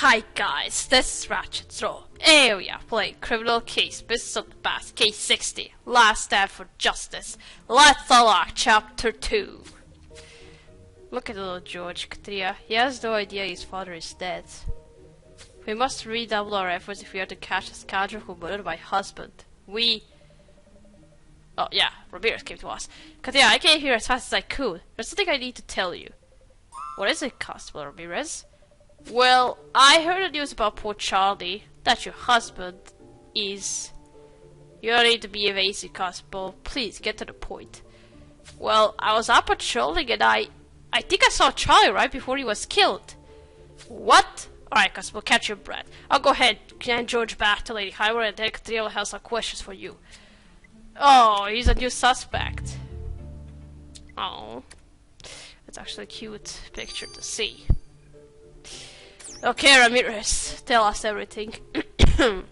Hi guys, this is Ratchet Throw. Here we are playing Criminal Case, Business of the Past, Case 60, Last Stand for Justice. Let's unlock Chapter 2. Look at little George Katria. He has no idea his father is dead. We must redouble our efforts if we are to catch the scoundrel who murdered my husband. Oh yeah, Ramirez came to us. Katria, I came here as fast as I could. There's something I need to tell you. What is it, Constable Ramirez? Well, I heard the news about poor Charlie, that your husband is... You don't need to be evasive, Constable. Please, get to the point. Well, I was out patrolling and I think I saw Charlie right before he was killed. What? Alright, Constable, catch your breath. I'll go ahead, hand George back to Lady Highway and then Cathedral has some questions for you. Oh, he's a new suspect. Oh. That's actually a cute picture to see. Okay, Ramirez, tell us everything. Well,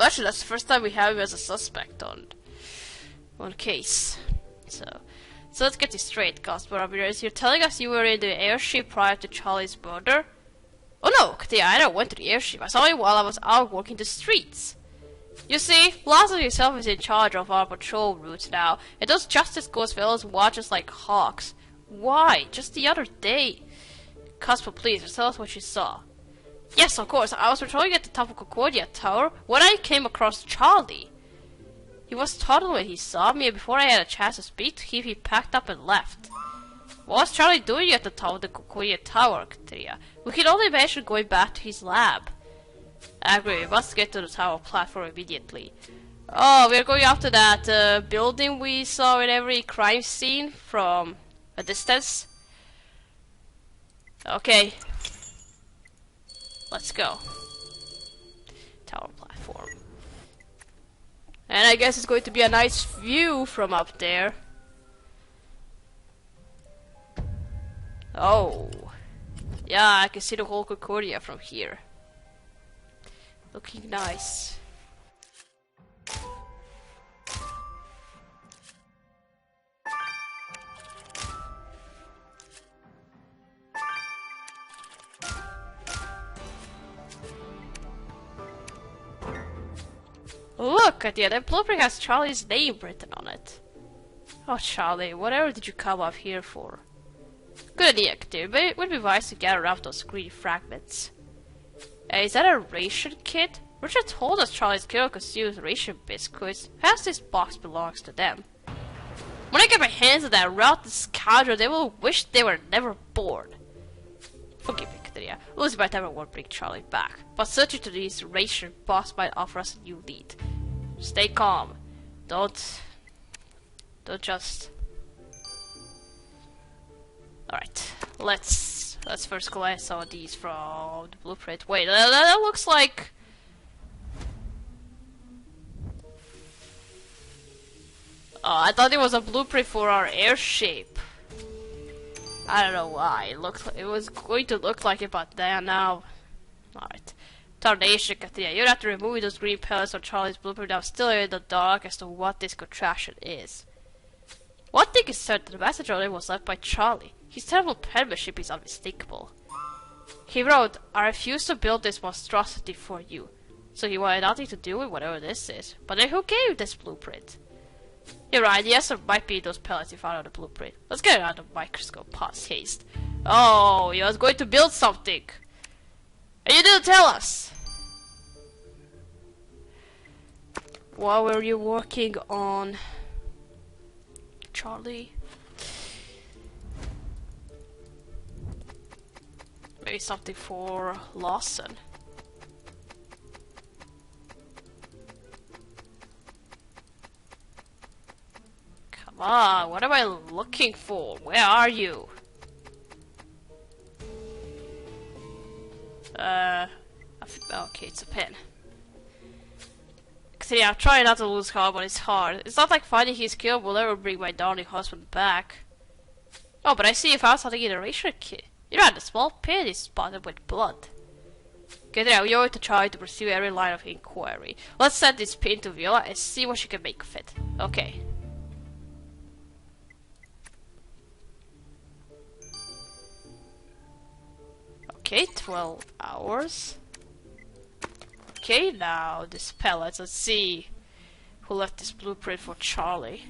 actually, that's the first time we have him as a suspect on case. So let's get this straight, Constable Ramirez. You're telling us you were in the airship prior to Charlie's murder? Oh no, Katia, I never went to the airship. I saw him while I was out walking the streets. You see, Lazo himself is in charge of our patrol routes now, and those Justice Coast fellows watch us like hawks. Why? Just the other day. Constable, please, tell us what you saw. Yes, of course. I was patrolling at the top of Concordia Tower when I came across Charlie. He was startled when he saw me, and before I had a chance to speak to him, he packed up and left. What was Charlie doing at the top of the Concordia Tower, Katria? We can only imagine going back to his lab. I agree, we must get to the tower platform immediately. Oh, we're going after that building we saw in every crime scene from a distance. Okay. Let's go. Tower platform. And I guess it's going to be a nice view from up there. Oh. Yeah, I can see the whole Concordia from here. Looking nice. Look at that blueprint has Charlie's name written on it. Oh Charlie, whatever did you come up here for? Good idea, Katir, but it would be wise to gather up those greedy fragments. Is that a ration kit? Richard told us Charlie's killer consumes ration biscuits. Perhaps this box belongs to them. When I get my hands on that rotten scoundrel, they will wish they were never born. Forgive me, Katrina. Losing my time won't bring Charlie back. But searching to these ration box might offer us a new lead. Stay calm. Don't just... Alright, let's first glance some of these from the blueprint. Wait, that looks like... Oh, I thought it was a blueprint for our airship. I don't know why. It was going to look like it, but now... Alright. Tarnation, Katia. You'd have to remove those green pellets on Charlie's blueprint. I'm still in the dark as to what this contraption is. One thing is certain, the message on it was left by Charlie. His terrible penmanship is unmistakable. He wrote, I refuse to build this monstrosity for you. So he wanted nothing to do with whatever this is. But then who gave this blueprint? You're right, yes, there might be those pellets you found on the blueprint. Let's get it under the microscope, post haste. Oh, he was going to build something. And you didn't tell us! What were you working on, Charlie? Maybe something for Lawson. Come on, what am I looking for? Where are you? Okay, it's a pen. See, I'm trying not to lose heart, but it's hard. It's not like finding his kill will ever bring my darling husband back. Oh, but I see you found something in the ration kit. You know, the small pin is spotted with blood. Okay, there, we owe it to try to pursue every line of inquiry. Let's send this pin to Viola and see what she can make of it. Okay. Okay, 12 hours. Okay, now this pellets. Let's see who left this blueprint for Charlie.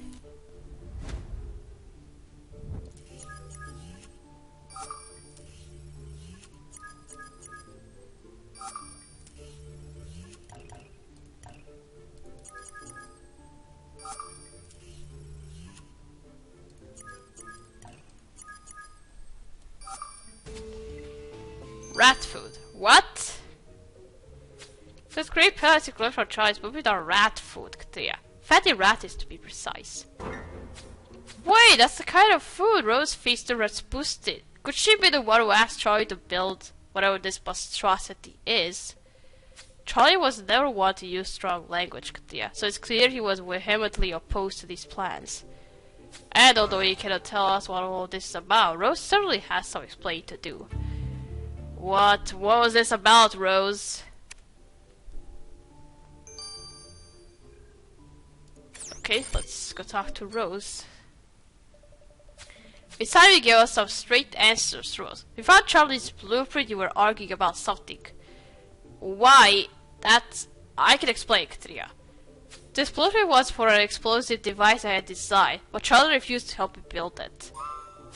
Rat food. What? This great pellets you collect from Charlie's blueprint are rat food, Katia. Fatty rat is to be precise. Wait, that's the kind of food Rose feeds the rats boosted. Could she be the one who asked Charlie to build whatever this monstrosity is? Charlie was never one to use strong language, Katia, so it's clear he was vehemently opposed to these plans. And although he cannot tell us what all this is about, Rose certainly has some explaining to do. What was this about, Rose? Okay, let's go talk to Rose. It's time you gave us some straight answers, Rose. We found Charlie's blueprint. You were arguing about something. Why? That I can explain, Katia. This blueprint was for an explosive device I had designed, but Charlie refused to help me build it.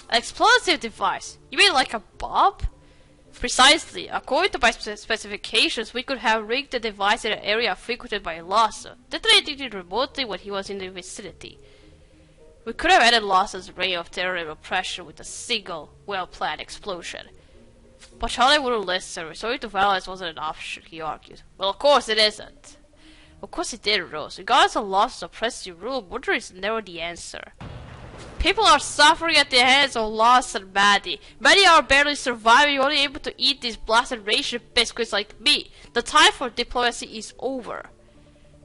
An explosive device? You mean like a bomb? Precisely. According to my specifications, we could have rigged the device in an area frequented by Lhasa, detonating it remotely when he was in the vicinity. We could have ended Lhasa's reign of terror and oppression with a single, well-planned explosion. But Charlie wouldn't listen. Resorting to violence wasn't an option, he argued. Well, of course it isn't. Of course it did, Rose. Regardless of Lhasa's oppressive rule, murder is never the answer. People are suffering at the hands of Lhasa and Maddie. Many are barely surviving, only able to eat these blasted ration biscuits like me. The time for diplomacy is over.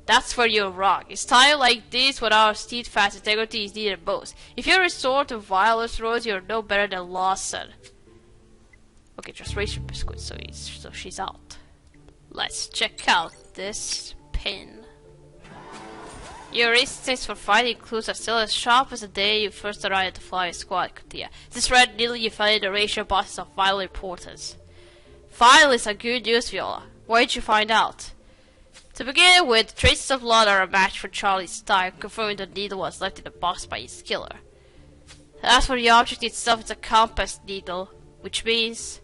That's where you're wrong. It's time like this when our steadfast integrity is needed most. If you resort to violence, Rose, you're no better than Lawson. Okay, just ration biscuits, so she's out. Let's check out this pin. Your instincts for finding clues are still as sharp as the day you first arrived at the flying squad, Katia. This red needle you found in the ration box is of vital importance. Finally, some good news, Viola. What did you find out? To begin with, traces of blood are a match for Charlie's style, confirming the needle was left in the box by his killer. As for the object itself, it's a compass needle, which means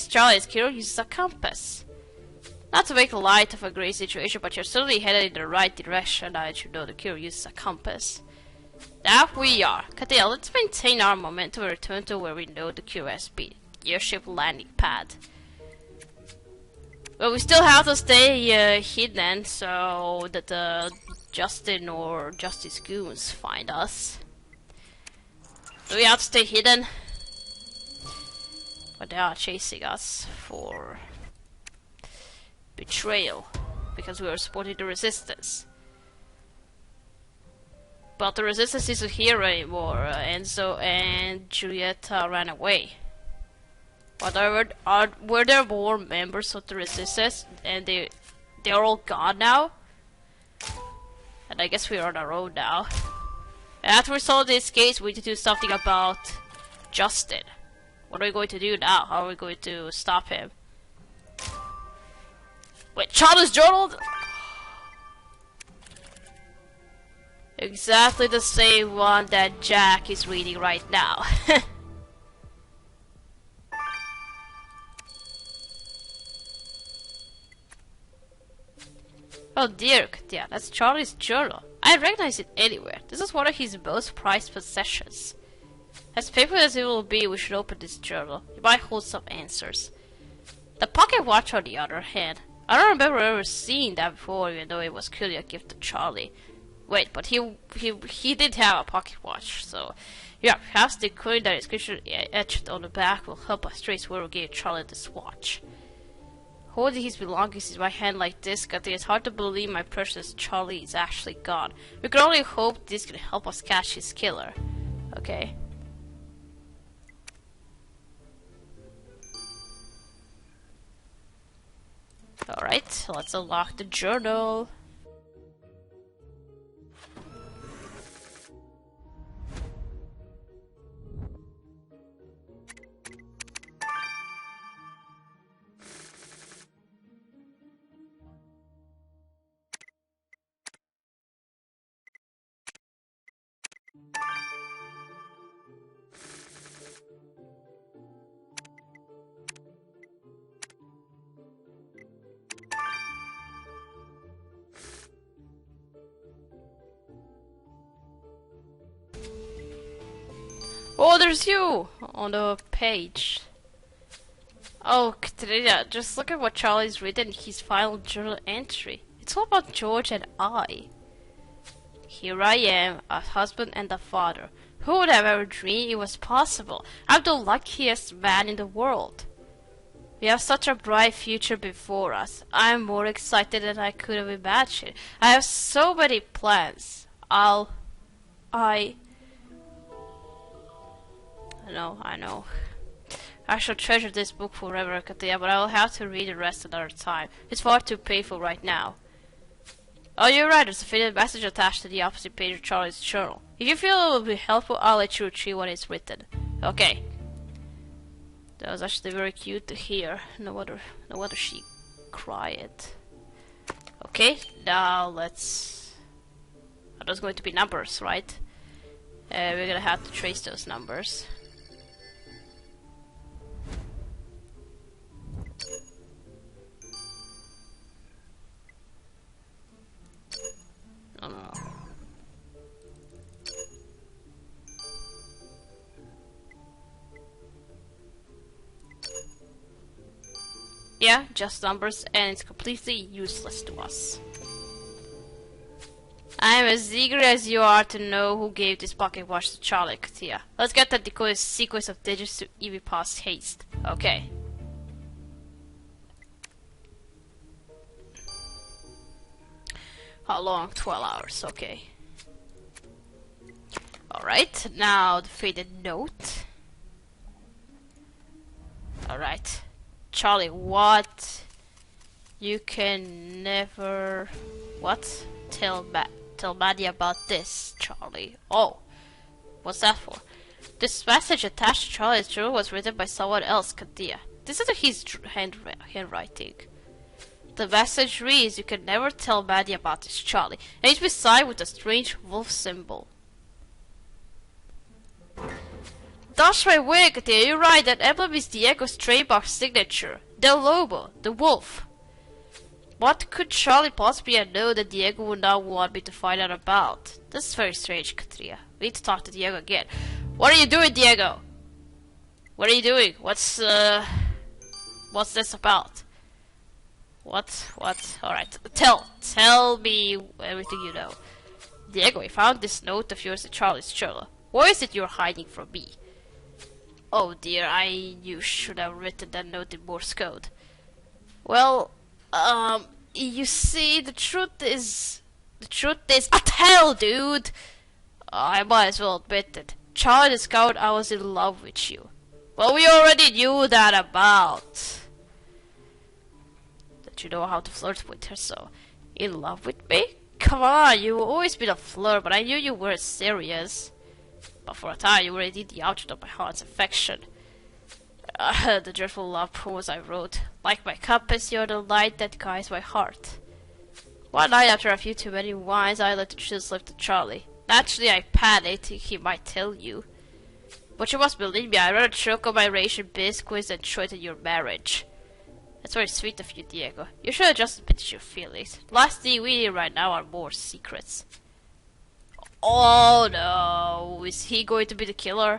Charlie's killer uses a compass. Not to make light of a great situation, but you're certainly headed in the right direction now that you know the killer uses a compass. Now we are. Katia, let's maintain our momentum and return to where we know the killer has been. Airship landing pad. Well, we still have to stay hidden so that Justin or Justice Goons find us. Do we have to stay hidden? But they are chasing us for betrayal because we are supporting the resistance. But the resistance isn't here anymore. Enzo and Giulietta ran away. Whatever, were there more members of the resistance and they're all gone now? And I guess we're on our own now. After we solve this case, we need to do something about Justin. What are we going to do now? How are we going to stop him? Wait, Charlie's journal? Exactly the same one that Jack is reading right now. Oh dear, yeah, that's Charlie's journal. I recognize it anywhere. This is one of his most prized possessions. As painful as it will be, we should open this journal. It might hold some answers. The pocket watch, on the other hand, I don't remember ever seeing that before, even though it was clearly a gift to Charlie. Wait, but he did have a pocket watch, so yeah, perhaps the coin that inscription etched on the back will help us trace where we gave Charlie this watch. Holding his belongings in my hand like this, Katia, it's hard to believe my precious Charlie is actually gone. We can only hope this can help us catch his killer. Okay. Alright, let's unlock the journal. Oh, there's you on the page. Oh, Katrina, just look at what Charlie's written in his final journal entry. It's all about George and I. Here I am, a husband and a father. Who would have ever dreamed it was possible? I'm the luckiest man in the world. We have such a bright future before us. I'm more excited than I could have imagined. I have so many plans. I know. I shall treasure this book forever, Katia, but I will have to read the rest another time. It's far too painful right now. Oh, you're right, there's a faded message attached to the opposite page of Charlie's journal. If you feel it will be helpful, I'll let you retrieve what is written. Okay. That was actually very cute to hear. No wonder she cried. Okay, now let's... Oh, those going to be numbers, right? We're gonna have to trace those numbers. No. Yeah, just numbers, and it's completely useless to us. I'm as eager as you are to know who gave this pocket watch to Charlie, Katia. Let's get the decoded sequence of digits to Evie past haste. Okay. How long? 12 hours, okay. Alright, now the faded note. Alright. Charlie, what? You can never... What? Tell Maddie about this, Charlie. Oh. What's that for? This message attached to Charlie's journal was written by someone else, Katia. This isn't his handwriting. The message reads, you can never tell Maddie about this, Charlie. And it's beside with a strange wolf symbol. That's right, wait, Katia, you're right. That emblem is Diego's trademark signature. The Lobo, the wolf. What could Charlie possibly know that Diego would not want me to find out about? This is very strange, Katia. We need to talk to Diego again. What are you doing, Diego? What are you doing? What's this about? What? Alright, tell me everything you know. Diego, we found this note of yours in Charlie's journal. What is it you're hiding from me? Oh dear, you should have written that note in Morse code. Well, you see, the truth is, hell, dude! I might as well admit it. Charlie discovered I was in love with you. Well, we already knew that about. That you know how to flirt with her, so. In love with me? Come on, you've always been a flirt, but I knew you weren't serious. But for a time, you were indeed the object of my heart's affection. The dreadful love poems I wrote. Like my compass, you're the light that guides my heart. One night, after a few too many wines, I let the truth slip to Charlie. Naturally, I panicked, thinking he might tell you. But you must believe me, I'd rather choke on my ration biscuits than threaten your marriage. That's very sweet of you, Diego. You should have just admitted your feelings. The last thing we need right now are more secrets. Oh no, is he going to be the killer?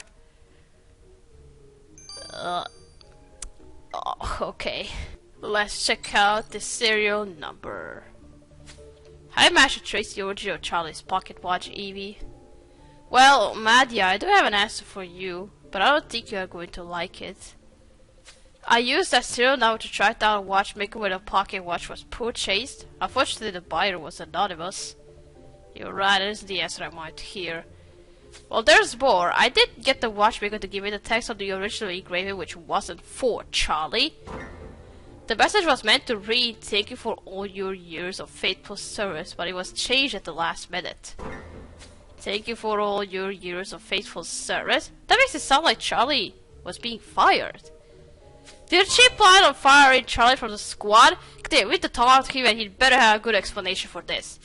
Okay. Let's check out the serial number. I managed to trace the origin of Charlie's pocket watch, Evie. Well, Maddie, I do have an answer for you, but I don't think you are going to like it. I used that serial number to track down a watchmaker where the pocket watch was purchased. Unfortunately, the buyer was anonymous. You're right, that is the answer I wanted to hear. Well, there's more. I did get the watchmaker to give me the text of the original engraving, which wasn't for Charlie. The message was meant to read, "Thank you for all your years of faithful service," but it was changed at the last minute. Thank you for all your years of faithful service? That makes it sound like Charlie was being fired. Did she plan on firing Charlie from the squad? We need to talk to him and he'd better have a good explanation for this.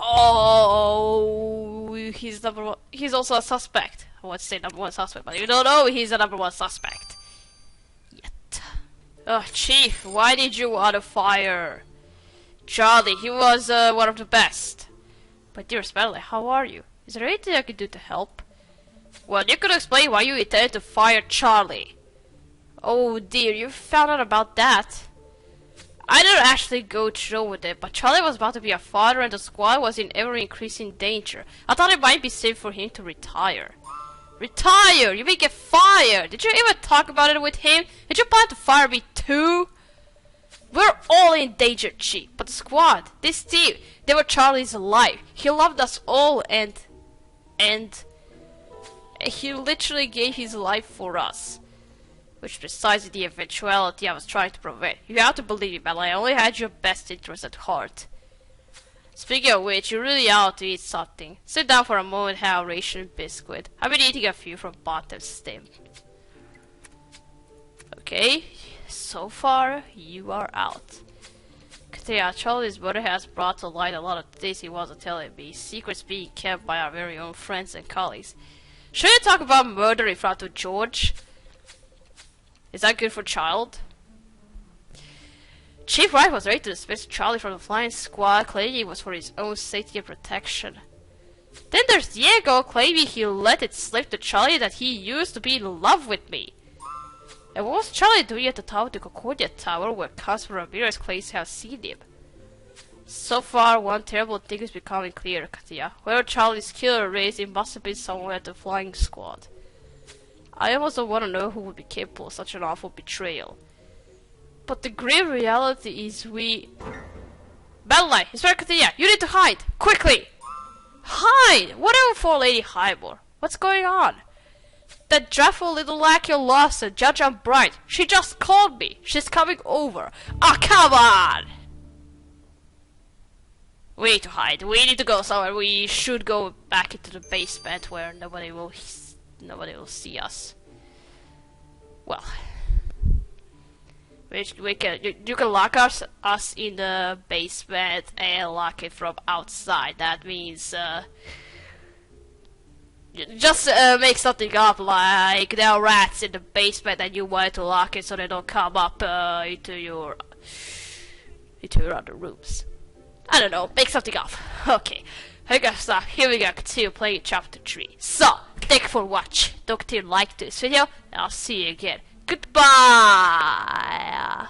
Oh, he's number one. He's also a suspect. I want to say number one suspect, but you don't know he's a number one suspect. Yet. Oh, Chief, why did you want to fire Charlie? He was one of the best. My dear Smelly, how are you? Is there anything I can do to help? Well, you could explain why you intended to fire Charlie. Oh dear, you found out about that. I didn't actually go through with it, but Charlie was about to be a father and the squad was in ever-increasing danger. I thought it might be safe for him to retire. Retire? You may get fired! Did you even talk about it with him? Did you plan to fire me too? We're all in danger, Chief, but the squad, this team, they were Charlie's life. He loved us all and he literally gave his life for us. Which is precisely the eventuality I was trying to prevent. You have to believe me, but I only had your best interest at heart. Speaking of which, you really ought to eat something. Sit down for a moment and have a ration biscuit. I've been eating a few from bottom stem. Okay, so far you are out. Yeah, Charlie's brother has brought to light a lot of things he wasn't telling me. Secrets being kept by our very own friends and colleagues. Should I talk about murder in front of George? Is that good for child? Chief Wright was ready to dismiss Charlie from the flying squad, claiming it was for his own safety and protection. Then there's Diego claiming he let it slip to Charlie that he used to be in love with me. And what was Charlie doing at the top of the Concordia Tower where Casper Ramirez claims to have seen him? So far, one terrible thing is becoming clear, Katia. Whoever Charlie's killer is, it must have been someone at the flying squad. I almost don't want to know who would be capable of such an awful betrayal. But the grim reality is Battle-Line! Inspector Katia, you need to hide! Quickly! Hide! Whatever for Lady Highmore. What's going on? That dreadful little lackey lost her, Judge Bright. She just called me. She's coming over. Ah, come on! We need to hide. We need to go somewhere. We should go back into the basement where nobody will see us. Well, you can lock us in the basement and lock it from outside. That means just make something up like there are rats in the basement and you want to lock it so they don't come up into your other rooms. I don't know, make something up. Okay, I gotta stop. Here we go, continue playing chapter 3. So, thank you for watching. Don't continue to like this video, and I'll see you again. Goodbye!